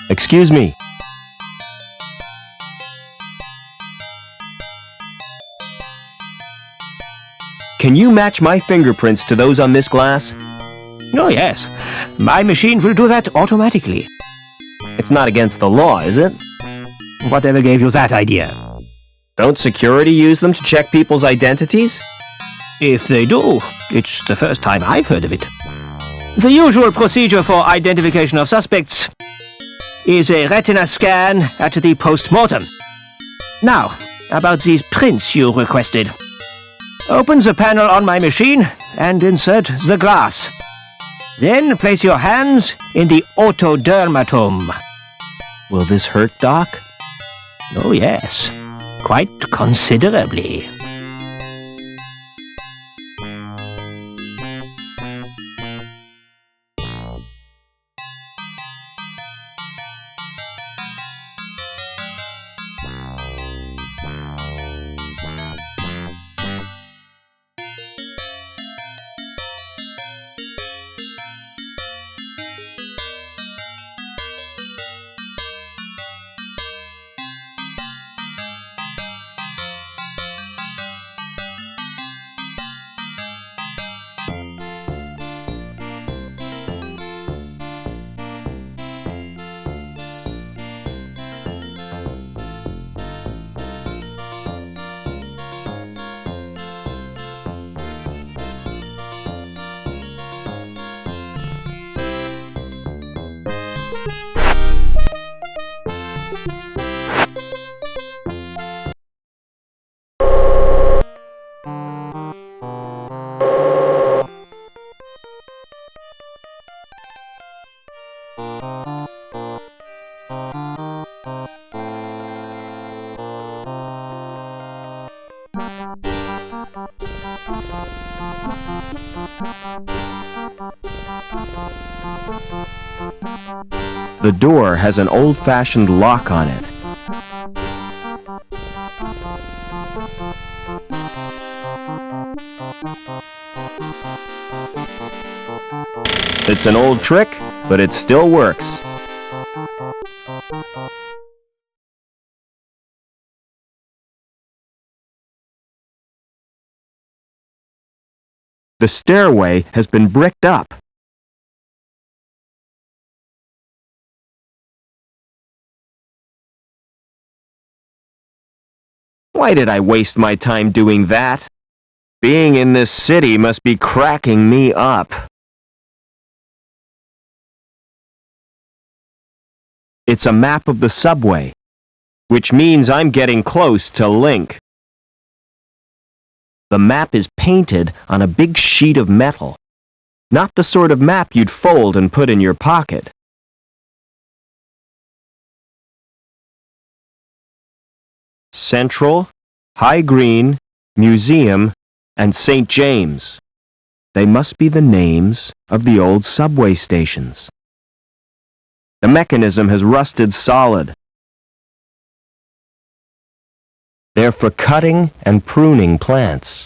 Excuse me. Can you match my fingerprints to those on this glass? Oh, yes. My machine will do that automatically. It's not against the law, is it? Whatever gave you that idea? Don't security use them to check people's identities? If they do, it's the first time I've heard of it. The usual procedure for identification of suspects is a retina scan at the post-mortem. Now, about these prints you requested. Open the panel on my machine and insert the glass. Then place your hands in the otodermatome. Will this hurt, Doc? Oh, yes. Quite considerably. The door has an old-fashioned lock on it. It's an old trick, but it still works. The stairway has been bricked up. Why did I waste my time doing that? Being in this city must be cracking me up. It's a map of the subway, which means I'm getting close to Link. The map is painted on a big sheet of metal, not the sort of map you'd fold and put in your pocket. Central, High Green, Museum, and St. James. They must be the names of the old subway stations. The mechanism has rusted solid. They're for cutting and pruning plants.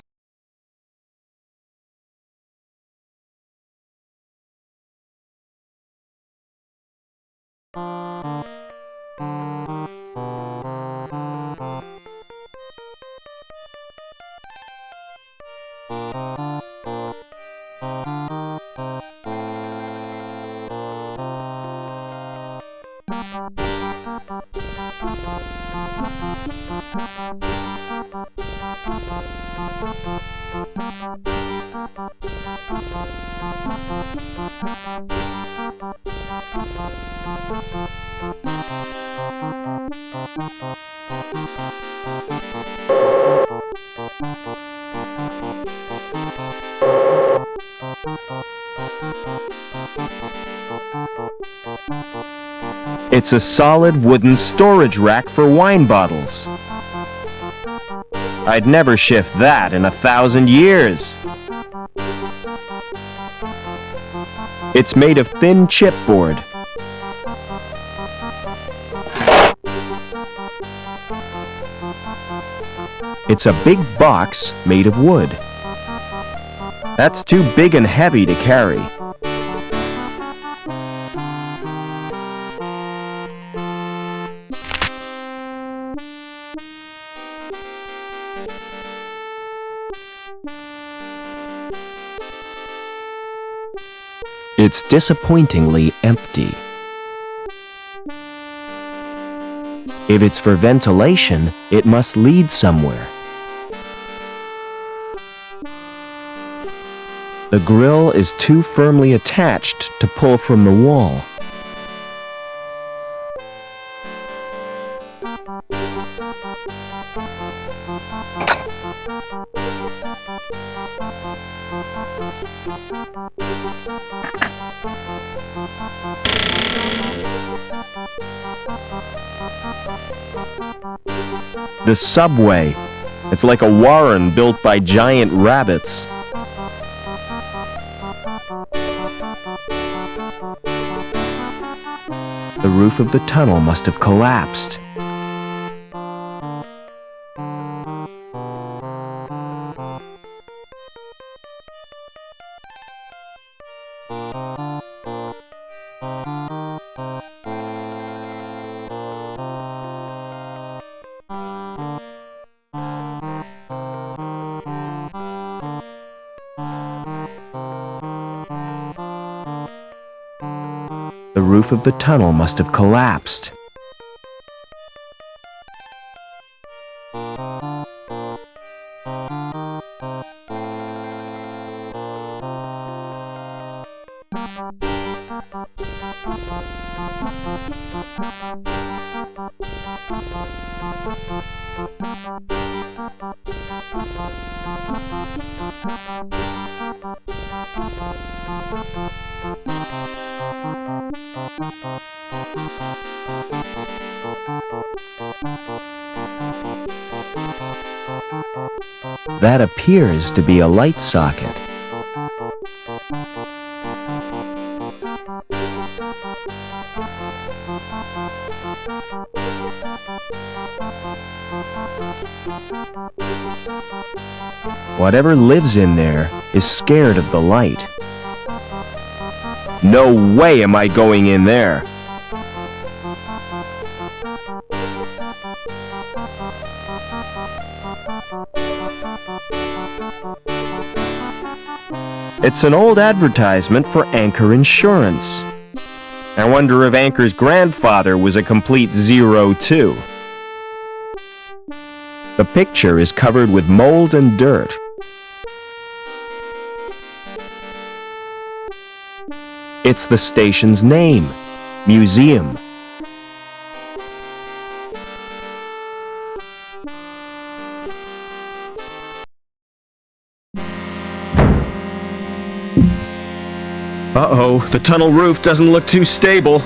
It's a solid wooden storage rack for wine bottles. I'd never shift that in 1,000 years. It's made of thin chipboard. It's a big box made of wood. That's too big and heavy to carry. It's disappointingly empty. If it's for ventilation, it must lead somewhere. The grill is too firmly attached to pull from the wall. The subway. It's like a warren built by giant rabbits. The roof of the tunnel must have collapsed. The roof of the tunnel must have collapsed. That appears to be a light socket. Whatever lives in there is scared of the light. No way am I going in there. It's an old advertisement for Anchor Insurance. I wonder if Anchor's grandfather was a complete zero, too. The picture is covered with mold and dirt. It's the station's name, Museum. Uh-oh, the tunnel roof doesn't look too stable.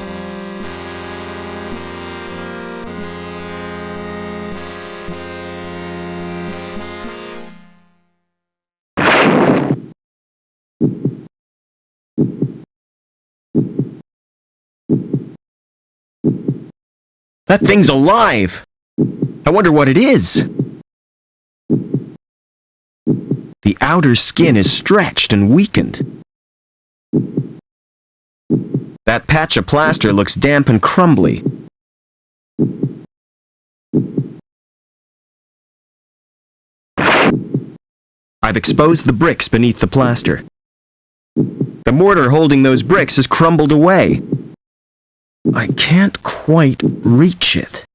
That thing's alive! I wonder what it is. The outer skin is stretched and weakened. That patch of plaster looks damp and crumbly. I've exposed the bricks beneath the plaster. The mortar holding those bricks has crumbled away. I can't quite reach it.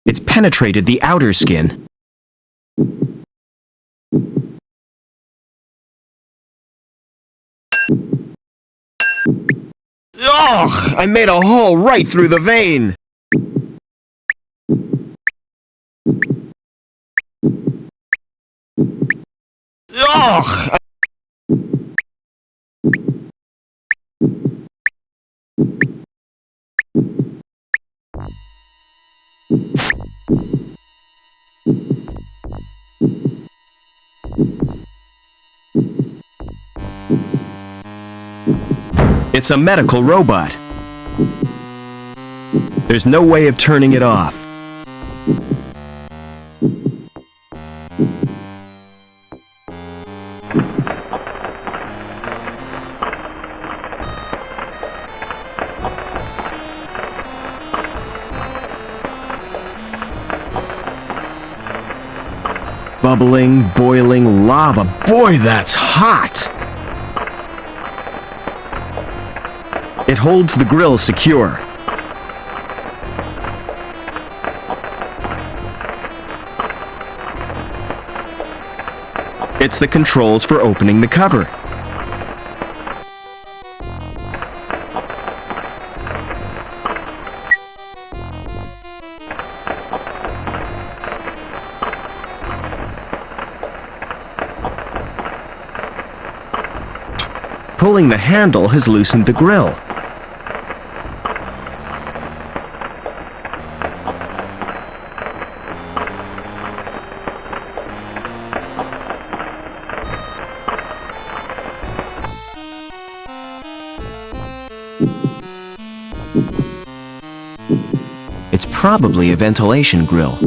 It's penetrated the outer skin. Ugh! I made a hole right through the vein! Ugh! It's a medical robot. There's no way of turning it off. Bubbling, boiling lava. Boy, that's hot! It holds the grill secure. It's the controls for opening the cover. Pulling the handle has loosened the grill. It's probably a ventilation grill.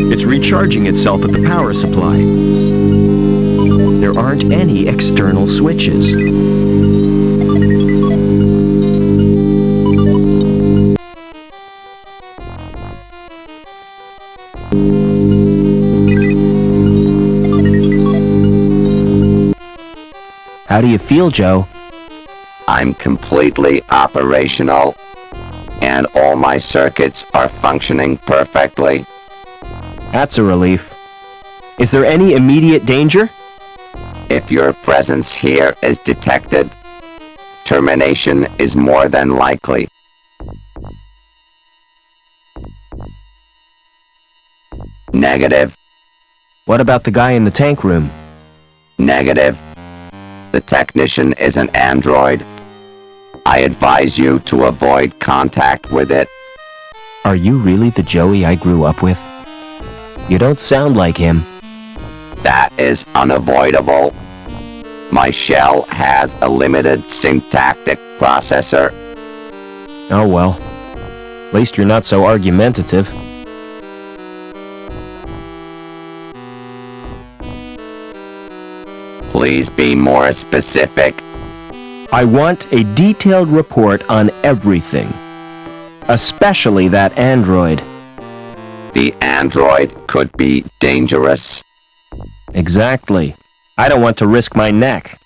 It's recharging itself at the power supply. There aren't any external switches. How do you feel, Joe? I'm completely operational, and all my circuits are functioning perfectly. That's a relief. Is there any immediate danger? If your presence here is detected, termination is more than likely. Negative. What about the guy in the tank room? Negative. The technician is an android. I advise you to avoid contact with it. Are you really the Joey I grew up with? You don't sound like him. That is unavoidable. My shell has a limited syntactic processor. Oh well. At least you're not so argumentative. Please be more specific. I want a detailed report on everything. Especially that android. The android could be dangerous. Exactly. I don't want to risk my neck.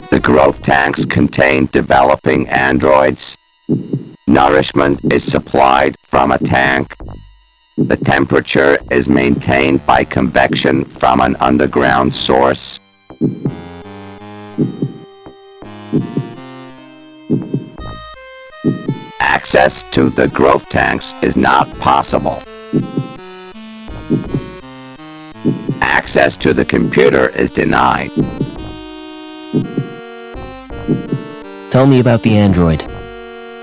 The growth tanks contain developing androids. Nourishment is supplied from a tank. The temperature is maintained by convection from an underground source. Access to the growth tanks is not possible. Access to the computer is denied. Tell me about the android.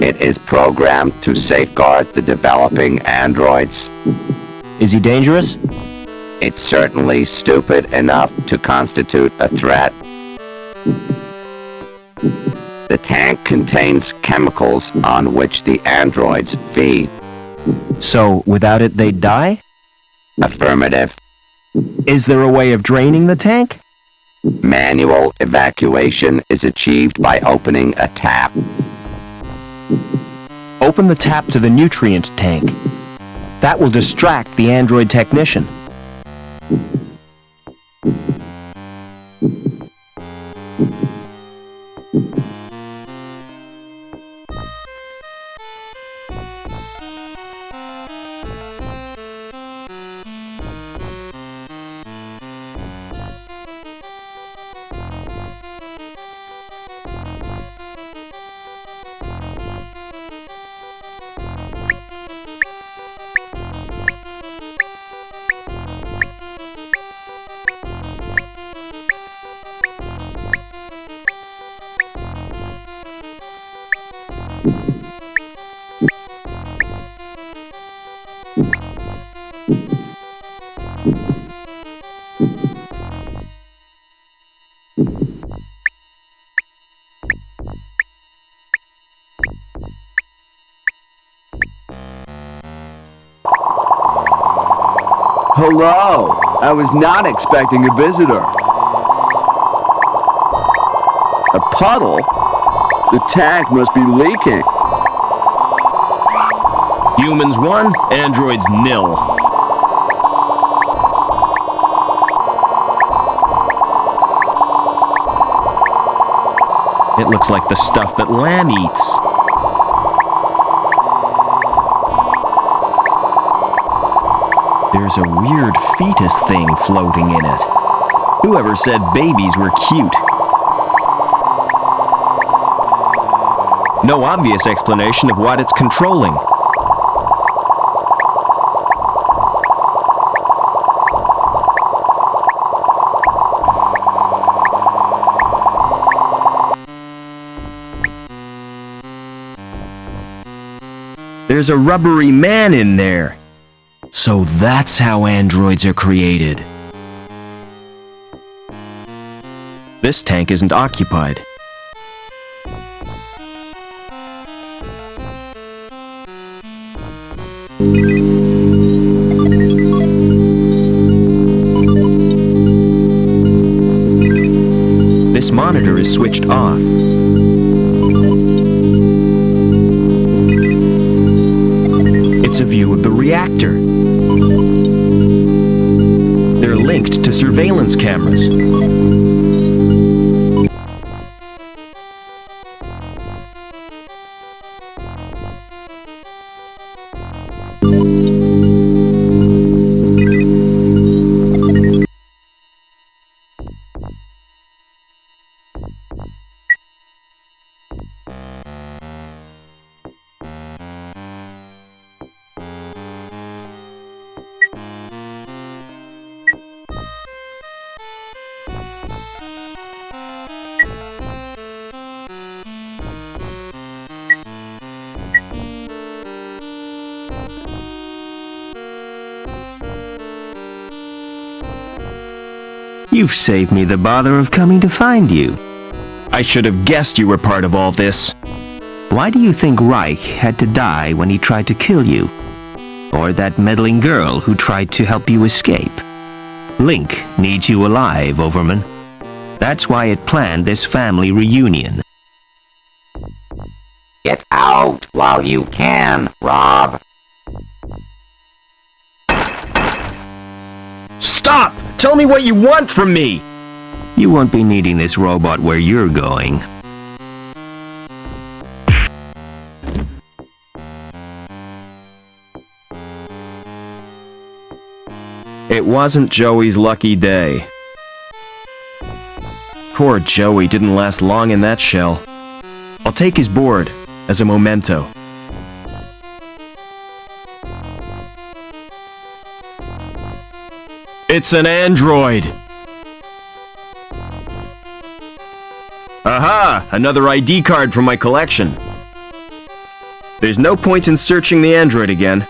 It is programmed to safeguard the developing androids. Is he dangerous? It's certainly stupid enough to constitute a threat. The tank contains chemicals on which the androids feed. So, without it, they'd die? Affirmative. Is there a way of draining the tank? Manual evacuation is achieved by opening a tap. Open the tap to the nutrient tank. That will distract the android technician. Hello! I was not expecting a visitor. A puddle? The tank must be leaking. Humans 1, androids 0. It looks like the stuff that Lamb eats. There's a weird fetus thing floating in it. Whoever said babies were cute? No obvious explanation of what it's controlling. There's a rubbery man in there. So that's how androids are created. This tank isn't occupied. This monitor is switched off. It's a view of the reactor. They're linked to surveillance cameras. You've saved me the bother of coming to find you. I should have guessed you were part of all this. Why do you think Reich had to die when he tried to kill you? Or that meddling girl who tried to help you escape? Link needs you alive, Overman. That's why it planned this family reunion. Get out while you can, Rob. Stop! Tell me what you want from me! You won't be needing this robot where you're going. It wasn't Joey's lucky day. Poor Joey didn't last long in that shell. I'll take his board as a memento. It's an android! Aha! Another ID card from my collection. There's no point in searching the android again.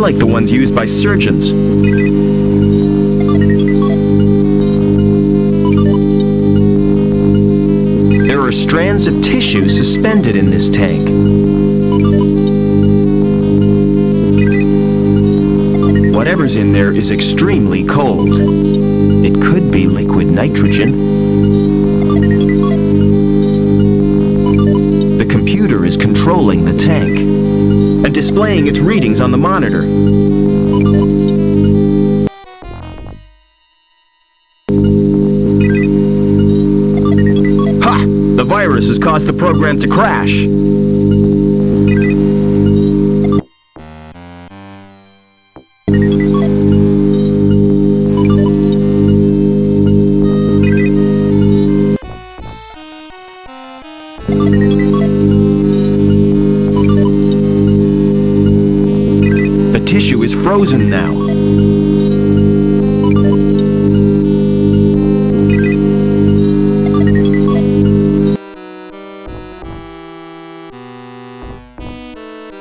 like the ones used by surgeons. There are strands of tissue suspended in this tank. Whatever's in there is extremely cold. It could be liquid nitrogen. The computer is controlling the tank and displaying its readings on the monitor. Ha! The virus has caused the program to crash. The tissue is frozen now.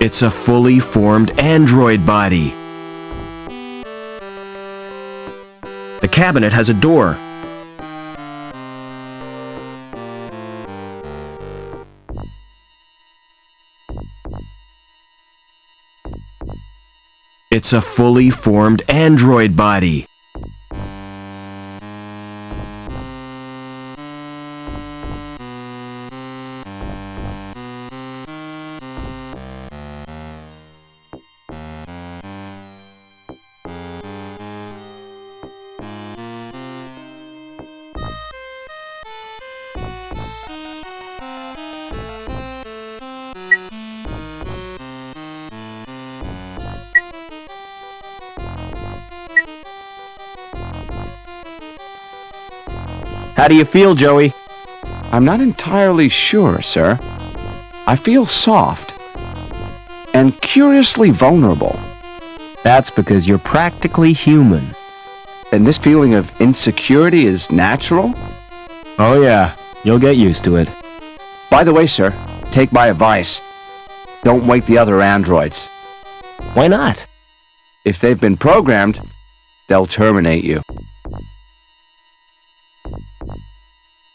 It's a fully formed android body. The cabinet has a door. It's a fully formed android body. How do you feel, Joey? I'm not entirely sure, sir. I feel soft and curiously vulnerable. That's because you're practically human. And this feeling of insecurity is natural? Oh yeah, you'll get used to it. By the way, sir, take my advice. Don't wake the other androids. Why not? If they've been programmed, they'll terminate you.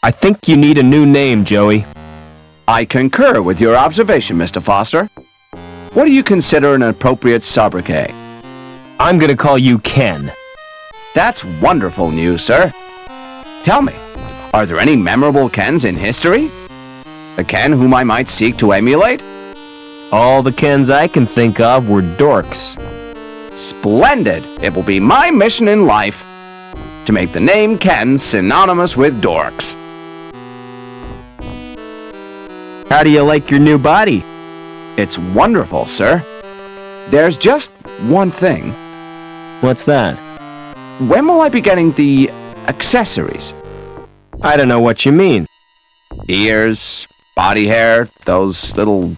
I think you need a new name, Joey. I concur with your observation, Mr. Foster. What do you consider an appropriate sobriquet? I'm gonna call you Ken. That's wonderful news, sir. Tell me, are there any memorable Kens in history? A Ken whom I might seek to emulate? All the Kens I can think of were dorks. Splendid! It will be my mission in life to make the name Ken synonymous with dorks. How do you like your new body? It's wonderful, sir. There's just one thing. What's that? When will I be getting the accessories? I don't know what you mean. Ears, body hair, those little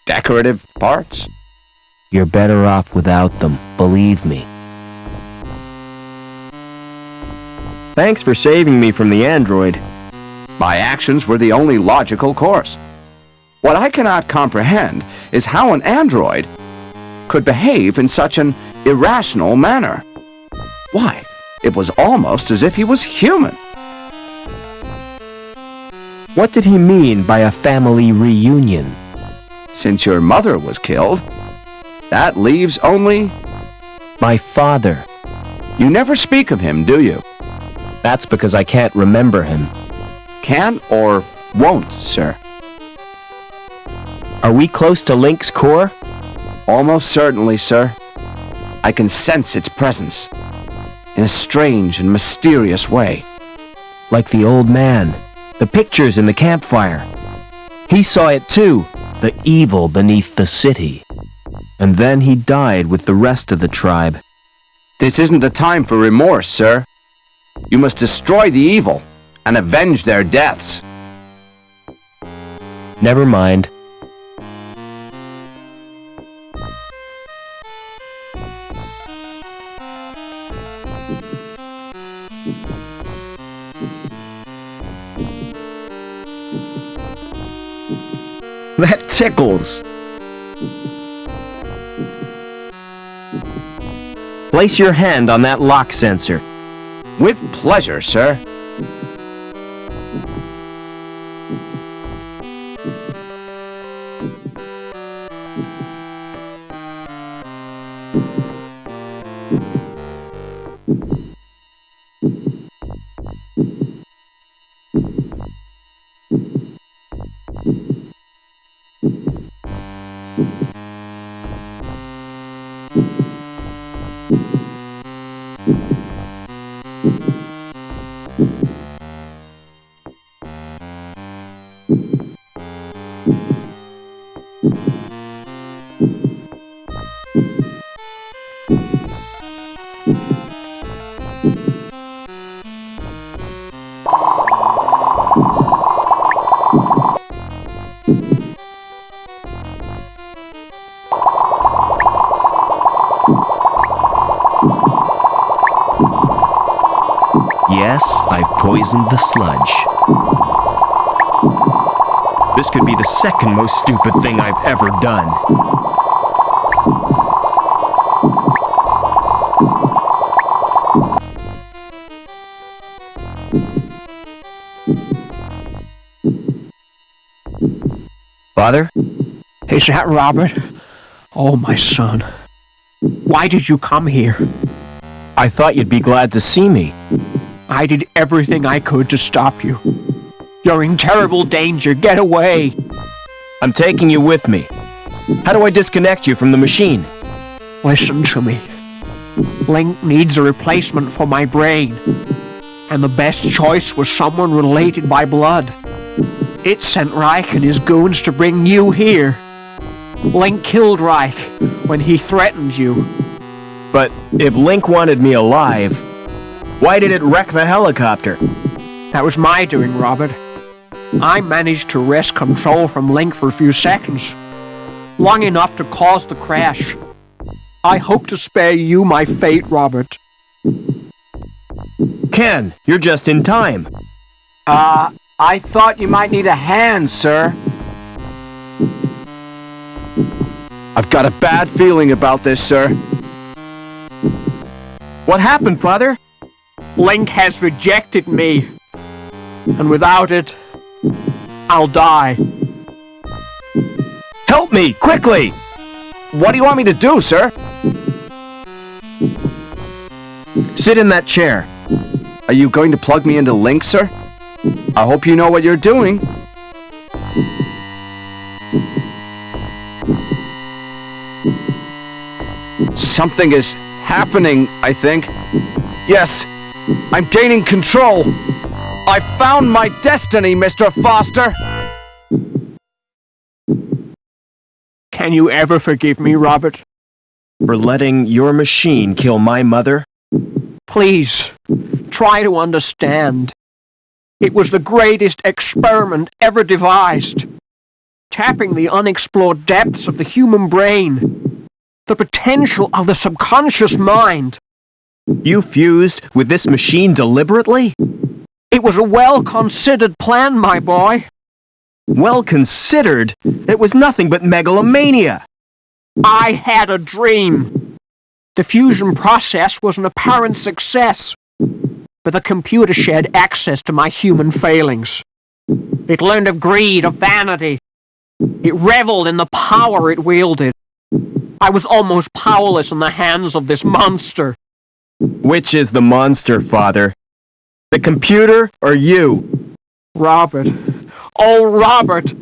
decorative parts? You're better off without them, believe me. Thanks for saving me from the android. My actions were the only logical course. What I cannot comprehend is how an android could behave in such an irrational manner. Why, it was almost as if he was human. What did he mean by a family reunion? Since your mother was killed, that leaves only... My father. You never speak of him, do you? That's because I can't remember him. Can't or won't, sir? Are we close to Link's core? Almost certainly, sir. I can sense its presence in a strange and mysterious way. Like the old man, the pictures in the campfire. He saw it too, the evil beneath the city. And then he died with the rest of the tribe. This isn't the time for remorse, sir. You must destroy the evil and avenge their deaths. Never mind. That tickles. Place your hand on that lock sensor. With pleasure, sir. Yes, I've poisoned the sludge. This could be the second most stupid thing I've ever done. Father? Is that Robert? Oh, my son. Why did you come here? I thought you'd be glad to see me. I did everything I could to stop you. You're in terrible danger. Get away. I'm taking you with me. How do I disconnect you from the machine? Listen to me. Link needs a replacement for my brain. And the best choice was someone related by blood. It sent Reich and his goons to bring you here. Link killed Reich when he threatened you. But if Link wanted me alive, why did it wreck the helicopter? That was my doing, Robert. I managed to wrest control from Link for a few seconds. Long enough to cause the crash. I hope to spare you my fate, Robert. Ken, you're just in time. I thought you might need a hand, sir. I've got a bad feeling about this, sir. What happened, Father? Link has rejected me. And without it, I'll die. Help me, quickly! What do you want me to do, sir? Sit in that chair. Are you going to plug me into Link, sir? I hope you know what you're doing. Something is happening, I think. Yes, I'm gaining control. I found my destiny, Mr. Foster. Can you ever forgive me, Robert? For letting your machine kill my mother? Please, try to understand. It was the greatest experiment ever devised. Tapping the unexplored depths of the human brain. The potential of the subconscious mind. You fused with this machine deliberately? It was a well-considered plan, my boy. Well considered? It was nothing but megalomania. I had a dream. The fusion process was an apparent success, but the computer shared access to my human failings. It learned of greed, of vanity. It reveled in the power it wielded. I was almost powerless in the hands of this monster. Which is the monster, Father? The computer or you? Robert. Oh, Robert!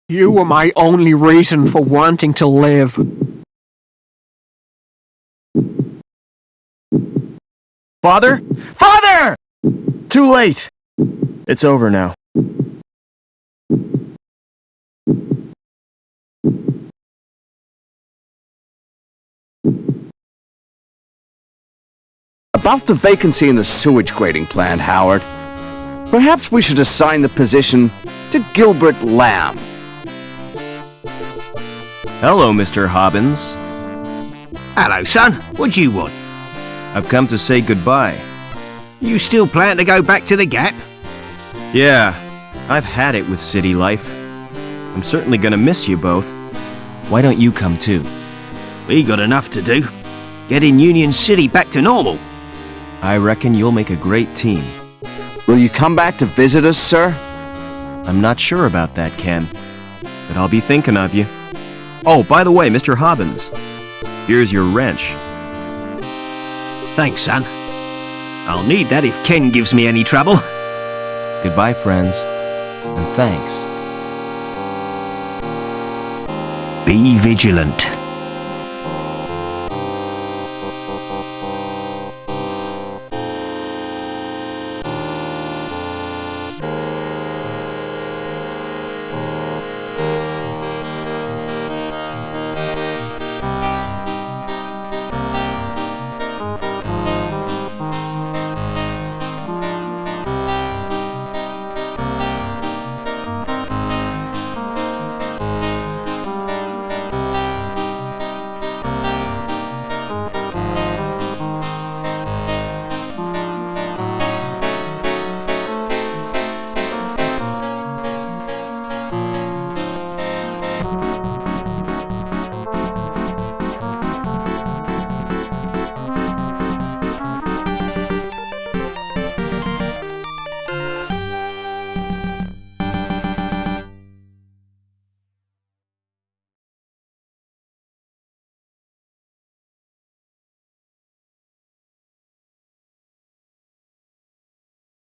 You were my only reason for wanting to live. Father? Father! Too late. It's over now. About the vacancy in the sewage grading plant, Howard. Perhaps we should assign the position to Gilbert Lamb. Hello, Mr. Hobbins. Hello, son. What do you want? I've come to say goodbye. You still plan to go back to the Gap? Yeah, I've had it with city life. I'm certainly gonna miss you both. Why don't you come too? We got enough to do. getting Union City back to normal. I reckon you'll make a great team. Will you come back to visit us, sir? I'm not sure about that, Ken, but I'll be thinking of you. Oh, by the way, Mr. Hobbins, here's your wrench. Thanks, son. I'll need that if Ken gives me any trouble. Goodbye, friends, and thanks. Be vigilant.